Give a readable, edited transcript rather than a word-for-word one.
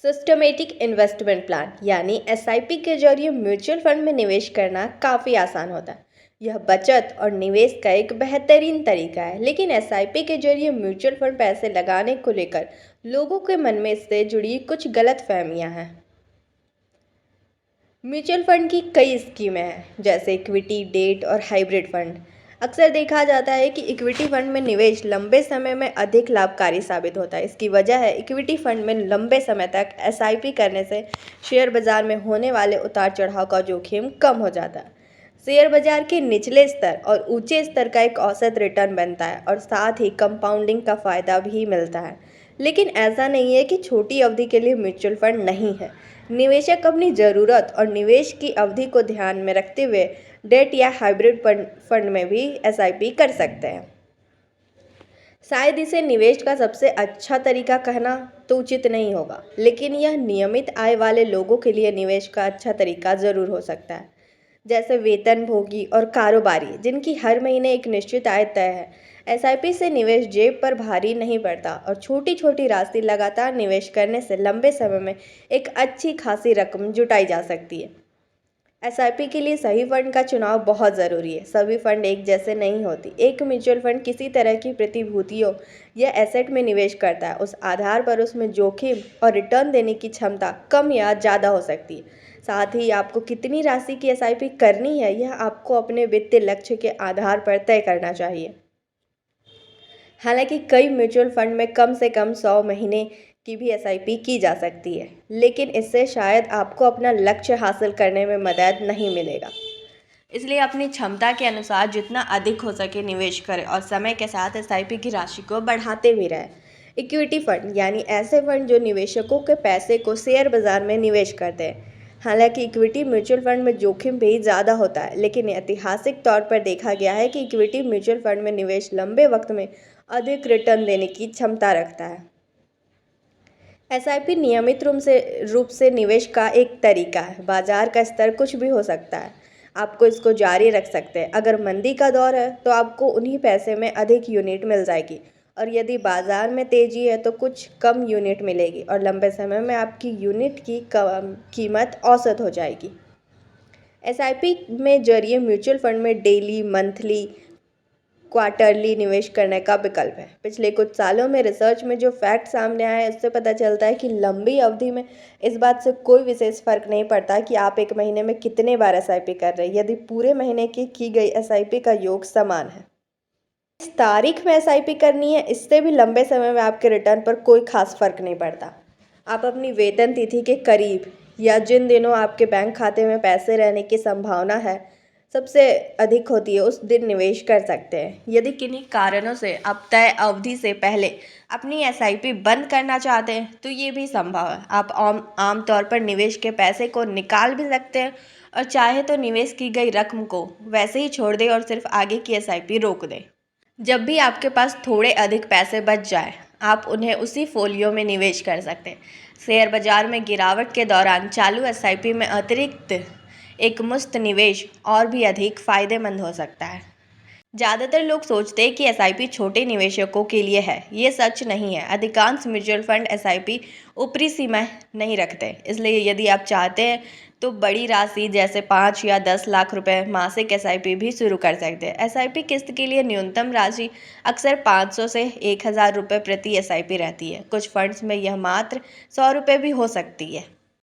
Systematic investment plan यानी SIP के जरिए म्यूचुअल फंड में निवेश करना काफ़ी आसान होता है। यह बचत और निवेश का एक बेहतरीन तरीका है, लेकिन एसआईपी के जरिए म्यूचुअल फंड पैसे लगाने को लेकर लोगों के मन में इससे जुड़ी कुछ गलत फहमियाँ हैं। म्यूचुअल फंड की कई स्कीमें हैं, जैसे इक्विटी, डेट और हाइब्रिड फंड। अक्सर देखा जाता है कि इक्विटी फंड में निवेश लंबे समय में अधिक लाभकारी साबित होता है। इसकी वजह है इक्विटी फंड में लंबे समय तक एसआईपी करने से शेयर बाजार में होने वाले उतार चढ़ाव का जोखिम कम हो जाता है। शेयर बाजार के निचले स्तर और ऊंचे स्तर का एक औसत रिटर्न बनता है और साथ ही कंपाउंडिंग का फायदा भी मिलता है। लेकिन ऐसा नहीं है कि छोटी अवधि के लिए म्यूचुअल फंड नहीं है। निवेशक अपनी ज़रूरत और निवेश की अवधि को ध्यान में रखते हुए डेट या हाइब्रिड फंड में भी एसआईपी कर सकते हैं। शायद इसे निवेश का सबसे अच्छा तरीका कहना तो उचित नहीं होगा, लेकिन यह नियमित आय वाले लोगों के लिए निवेश का अच्छा तरीका ज़रूर हो सकता है, जैसे वेतनभोगी और कारोबारी जिनकी हर महीने एक निश्चित आय तय है। एसआईपी से निवेश जेब पर भारी नहीं पड़ता और छोटी छोटी राशि लगातार निवेश करने से लंबे समय में एक अच्छी खासी रकम जुटाई जा सकती है। एसआईपी के लिए सही फंड का चुनाव बहुत ज़रूरी है। सभी फंड एक जैसे नहीं होती। एक म्यूचुअल फंड किसी तरह की प्रतिभूतियों या एसेट में निवेश करता है, उस आधार पर उसमें जोखिम और रिटर्न देने की क्षमता कम या ज़्यादा हो सकती है। साथ ही आपको कितनी राशि की एसआईपी करनी है, यह आपको अपने वित्तीय लक्ष्य के आधार पर तय करना चाहिए। हालांकि कई म्यूचुअल फंड में कम से कम 100 महीने की भी एसआईपी की जा सकती है, लेकिन इससे शायद आपको अपना लक्ष्य हासिल करने में मदद नहीं मिलेगा। इसलिए अपनी क्षमता के अनुसार जितना अधिक हो सके निवेश करें और समय के साथ एसआईपी की राशि को बढ़ाते भी रहें। इक्विटी फंड यानी ऐसे फंड जो निवेशकों के पैसे को शेयर बाजार में निवेश करते हैं। हालांकि इक्विटी म्यूचुअल फंड में जोखिम भी ज़्यादा होता है, लेकिन ऐतिहासिक तौर पर देखा गया है कि इक्विटी म्यूचुअल फंड में निवेश लंबे वक्त में अधिक रिटर्न देने की क्षमता रखता है। एसआईपी नियमित रूप से निवेश का एक तरीका है। बाजार का स्तर कुछ भी हो सकता है, आपको इसको जारी रख सकते हैं। अगर मंदी का दौर है तो आपको उन्हीं पैसे में अधिक यूनिट मिल जाएगी, और यदि बाजार में तेजी है तो कुछ कम यूनिट मिलेगी और लंबे समय में आपकी यूनिट की कीमत औसत हो जाएगी। एसआईपी में जरिए म्यूचुअल फंड में डेली, मंथली, क्वार्टरली निवेश करने का विकल्प है। पिछले कुछ सालों में रिसर्च में जो फैक्ट सामने आया है, उससे पता चलता है कि लंबी अवधि में इस बात से कोई विशेष फर्क नहीं पड़ता कि आप एक महीने में कितने बार एसआईपी कर रहे हैं, यदि पूरे महीने की गई एसआईपी का योग समान है। इस तारीख में एसआईपी करनी है, इससे भी लंबे समय में आपके रिटर्न पर कोई खास फर्क नहीं पड़ता। आप अपनी वेतन तिथि के करीब या जिन दिनों आपके बैंक खाते में पैसे रहने की संभावना है सबसे अधिक होती है, उस दिन निवेश कर सकते हैं। यदि किन्हीं कारणों से आप तय अवधि से पहले अपनी एसआईपी बंद करना चाहते हैं तो ये भी संभव है। आप आमतौर पर निवेश के पैसे को निकाल भी सकते हैं और चाहे तो निवेश की गई रकम को वैसे ही छोड़ दें और सिर्फ आगे की एसआईपी रोक दें। जब भी आपके पास थोड़े अधिक पैसे बच जाए, आप उन्हें उसी फोलियो में निवेश कर सकते हैं। शेयर बाजार में गिरावट के दौरान चालू एसआईपी में अतिरिक्त एक मुश्त निवेश और भी अधिक फायदेमंद हो सकता है। ज़्यादातर लोग सोचते हैं कि एसआईपी छोटे निवेशकों के लिए है। ये सच नहीं है। अधिकांश म्यूचुअल फंड एसआईपी ऊपरी सीमा नहीं रखते, इसलिए यदि आप चाहते हैं तो बड़ी राशि जैसे 5 या 10 लाख रुपए मासिक एसआईपी भी शुरू कर सकते हैं। एसआईपी किस्त के लिए न्यूनतम राशि अक्सर 500 से 1000 रुपये प्रति एसआईपी रहती है। कुछ फंड्स में यह मात्र 100 रुपये भी हो सकती है।